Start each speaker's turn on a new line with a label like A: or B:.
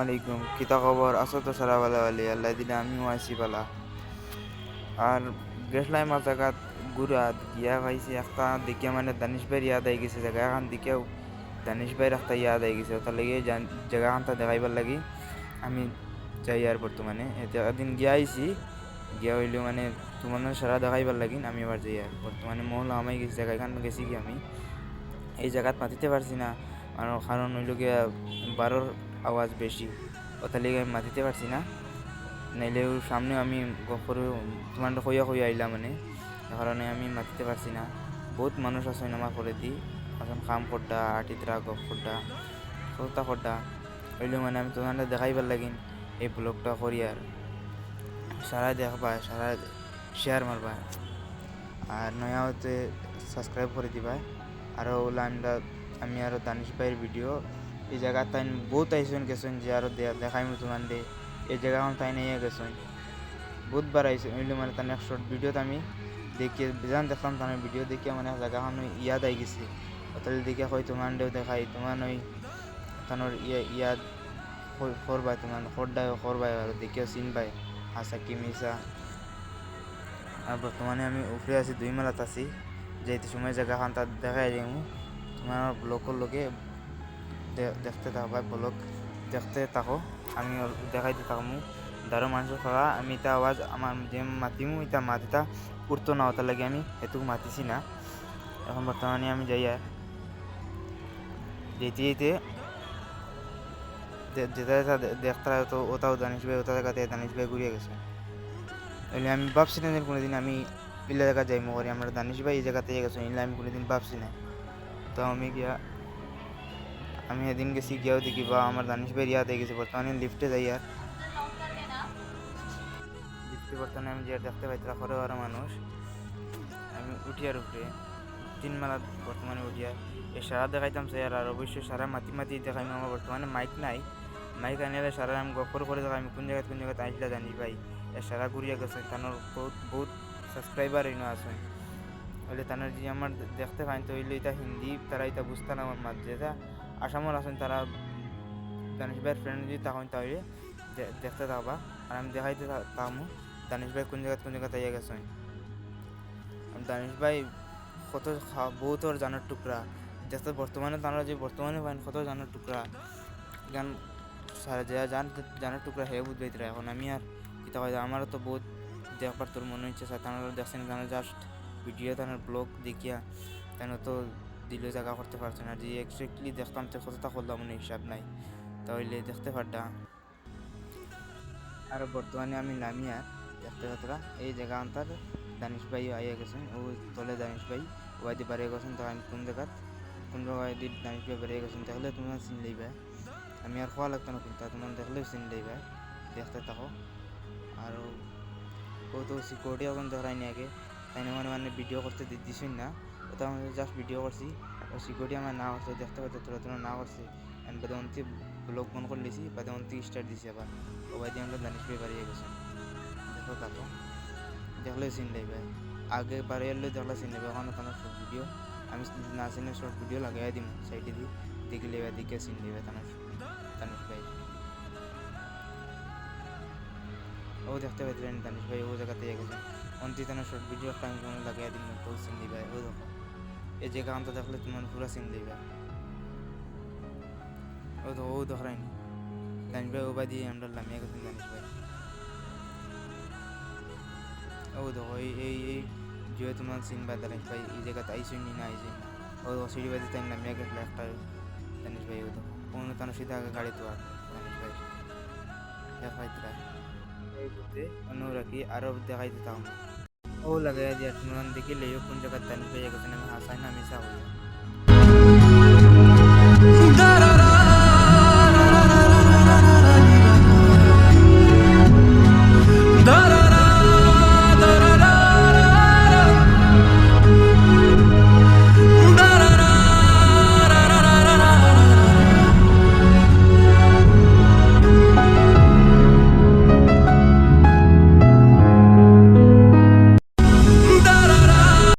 A: আলাইকুম, কিতা খবর? আছো তো সারা ভালো ভালি, আল্লাহ দিলে আমিও আছি বালা। আর গেছলাম এক জায়গাত ঘুরাত গিয়া পাইছি একটা দেখিয়া মানে দানিশ ভাইয়ের ইয়াদ আই গেছে, জায়গা এখন দেখিয়াও দানিশ ভাইয়ের একটা ইয়াদ আই গেছে, ওটার লাগে জায়গাখানটা দেখাইবার লাগি আমি যাই। আর বর্তমানে এদিন গিয়া আইছি, গিয়া হইলেও মানে তোমার সারা দেখাইবার লাগিন আমি আবার যাই। আর বর্তমানে মহল আমাই গেছি, জায়গা এখান গেছি কি আমি এই জায়গাত মাতিতে পারছি না, কারণ হইল গিয়া বারোর আওয়াজ বেশি, ওটার লিগে আমি মাতিতে পারছি না। নাইলেও সামনে আমি গফর তোমার কইয়া কইয়া আইলাম মানে, এ কারণে আমি মাতিতে পারছি না। বহুত মানুষ আছেন আমার করে দি, এখন কাম করডা আটিতরা গপ করডা সস্তা করডা হইলেও মানে আমি তোমার দেখাইবার লাগিন এই ব্লগটা করি। আর সারা দেখবা, সারা শেয়ার মারবা, আর নয়া হতে সাবস্ক্রাইব করে দিবা। আরও ওলা আমি আরও দানিশ ভাইয়ের ভিডিও এই জায়গা তাই বহুত আইসেন গেছেন যে আরও দেখাইমু তোমার দে এই জায়গাখন তাই নিয়ে গেছেন বহুতবার আইসেন হইলে মানে তার এক শর্ট ভিডিওতে আমি দেখি বেজান দেখলাম তার ভিডিও দেখিয়া মানে জায়গাখন ইয়াদ আই গেছে, তাহলে দেখিয়া কই তোমার দেখাই তোমার ওই তানোর ইয়াদ করবাই তোমার খরডাই করবাই আর দেখিয়া চিনবাই আসা কি মিশা। আর বর্তমানে আমি উপরে আছি, 2 মেলাত আছি, যেহেতু সময় জায়গাখান তার দেখাই যাবো তোমার ব্লগের লোকে দেখতে থাকবা, ব্লগ দেখতে থাকো, আমি দেখাইতে থাকবো দারো মানুষের খাওয়া। আমি এটা আওয়াজ আমার যে মাতিমু এটা মাতিটা উঠতো না, ওটার লাগে আমি এটুকু মাতিছি না। এখন বর্তমানে আমি যাই আর যেতে যেতে যেটা যেটা দেখতে তো ওটাও দানিশ ভাই, ওটা জায়গাতে দানিশ ভাই ঘুরিয়ে গেছে। এলে আমি ভাবছি না কোনোদিন আমি ইলা জায়গা যাইমু করি, আমরা দানিশ ভাই এই জায়গাতে গেছো, এলে আমি কোনোদিন ভাবছি না। তো আমি এদিন গেছি গিয়াও দেখি বা আমার দানিশ ভাই ইয়াদ হয়ে গেছে। বর্তমানে লিফটে যাই, আর লিফটে বর্তমানে আমি যে দেখতে পাই তারা করে আরও মানুষ, আমি উঠি আর উপরে 3 মেলা বর্তমানে উঠি। আর এই সারা দেখাইতাম চাই, আর অবশ্যই সারা মাতি মাতি দেখাইম। আমার বর্তমানে মাইক নাই, মাইক আনিলে সারা আমি গফর করে দেখাই আমি কোন জায়গায় আইসলা জানি ভাই। এ সারা ঘুরিয়া গেছে, তানোর বহুত বহুত সাবস্ক্রাইবার এনে আছে হইলে তানোর যে আমার দেখতে পাইন তো হইলে এটা হিন্দি তারা এটা বুঝতে না আমার মাঝ যেটা আসামর আছেন তারা দানিশ ভাইয়ের ফ্রেন্ড যদি তখন তাহলে দেখতে থাকবা। আর আমি দেখাইতে থাকবো দানিশ ভাই কোন জায়গায় তাইয়া গেছেন। দানিশ ভাই কত বহুত ওর জানার টুকরা দেখতে বর্তমানে তারা যে বর্তমানে পাইন কত জানার টুকরা গান সারা যা জানার টুকরা হে বুঝবাই। এখন আমি আর কিতা হয় আমারও তো বহুত দেখবার তোর মনে হচ্ছে স্যার তারা দেখছেন তারা জাস্ট ভিডিও তার ব্লগ দেখিয়া তেন তো দিলে জায়গা করতে পারছে না, যে এক্স্যাক্টলি দেখতাম তো কতটা করলাম মনে হিসাব নাই, তাহলে দেখতে পারতাম। আর বর্তমানে আমি নামিয়া দেখতে পাত্রা এই জায়গা আনতার দানিশ ভাই আইয়া গেছেন, ও তলে দানিশ ভাই ওয়াইদি বাড়িয়ে গেছেন। তো আমি কোন জায়গায় দানিশ ভাই বাড়িয়ে গেছেন তাহলে তোমার চিন লইবা, আমি আর খাওয়া লাগতো না কিন্তু তোমার দেখলেও চিন লইবা, দেখতে থাকো। আর ও তো সিকিউরিটি এখন ধরাইনি আগে, তাই মানে ভিডিও করতে দিছই না, ওটা আমি জাস্ট ভিডিও করছি, ও সিকিউরিটি আমার না করছে দেখতে পাচ্ছ তোরা না করছে। আমি বাদে অন্তি ব্লগ বন্ধ করে লিছি, বাদে অন্তি স্টার্ট দিছি আবার ও বাদে আমরা দানিশ ভাই বাড়িয়ে গেছে। দেখো তাকো দেখলে চিন লইবে, আগে বাড়িয়ে এলে দেখলে চিন লইবে। এখন কোনো শর্ট ভিডিও আমি না চিনে শর্ট ভিডিও লাগাই দিম সাইডে দিয়ে দেখে লইবে, দিকে চিন লইবে দানিশ ভাই। ও দেখতে পাইছিলেন দানিশ ভাই ও জায়গাতে গেছে, অন্তি তার শর্ট ভিডিও একটা আমি কোনো লাগাই দিন তো চিন লইবে। ও দেখো এই জায়গা আনতে দেখলে তোমার পুরো চিন লইবে। ও তো ও ধরাইনি দানিশ ভাই, ও বাই দিয়ে আমরা লামিয়ে গেছেন দানিশ ভাই। ও দেখো এই যে তোমার চিনবা দানিশ ভাই এই জায়গাতে আইসুন না আইসুন না, ও সিঁড়ি বাজি তাই নামিয়ে গেছিল একটা দানিশ ভাই। ও দেখো কোনো তার সিধা আগে গাড়ি তো আর দানিশ ভাই দেখাইতরা এই বুঝতে অন্য রাখি আরও দেখাইতে থাকবো। ও লাগাই দিয়ে তোমার দেখিলে কোন জায়গায় দানিশ ভাই গেছেন, আমি হাসাই না মিশা হই।